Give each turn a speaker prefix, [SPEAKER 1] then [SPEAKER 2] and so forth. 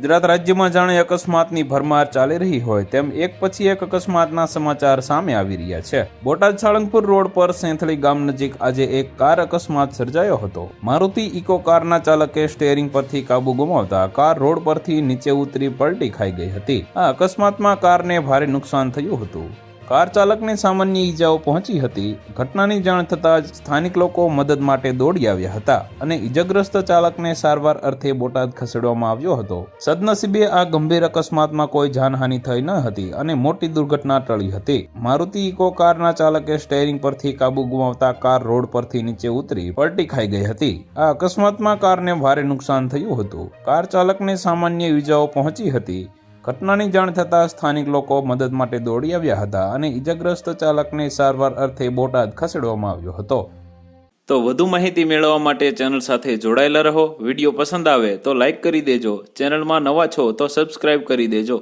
[SPEAKER 1] ગુજરાત રાજ્યમાં જાણે અકસ્માતની ભરમાર ચાલી રહી હોય તેમ એક પછી એક અકસ્માતના સમાચાર સામે આવી રહ્યા છે। બોટાદ સાળંગપુર રોડ પર સેંથળી ગામ નજીક આજે એક કાર અકસ્માત સર્જાયો હતો। મારુતિ ઇકો કારના ચાલકે સ્ટીયરિંગ પરથી કાબુ ગુમાવતા કાર રોડ પરથી નીચે ઉતરી પલટી ખાઈ ગઈ હતી। આ અકસ્માતમાં કારને ભારે નુકસાન થયું હતું। કાર ચાલકને સામાન્ય ઈજાઓ પહોંચી હતી। ઘટનાની જાણ થતાં જ સ્થાનિક લોકો મદદ માટે દોડી આવ્યા હતા અને ઈજાગ્રસ્ત ચાલકને સારવાર અર્થે બોટાદ ખસેડવામાં આવ્યો હતો। સદનસીબે આ ગંભીર અકસ્માતમાં કોઈ જાનહાનિ થઈ ન હતી અને મોટી દુર્ઘટના ટળી હતી। મારુતિ ઇકો કારના ચાલકે સ્ટીયરિંગ પરથી કાબુ ગુમાવતા કાર રોડ પરથી નીચે ઉતરી પલટી ખાઈ ગઈ હતી। આ અકસ્માતમાં કારને ભારે નુકસાન થયું હતું। કાર ચાલકને સામાન્ય ઈજાઓ પહોંચી હતી। ઘટનાની જાણ થતાં સ્થાનિક લોકો મદદ માટે દોડી આવ્યા હતા અને ઈજાગ્રસ્ત ચાલકને સારવાર અર્થે બોટાદ ખસેડવામાં આવ્યો હતો। તો વધુ માહિતી મેળવવા માટે ચેનલ સાથે જોડાયેલા રહો। વિડીયો પસંદ આવે તો લાઇક કરી દેજો। ચેનલમાં નવા છો તો સબસ્ક્રાઇબ કરી દેજો।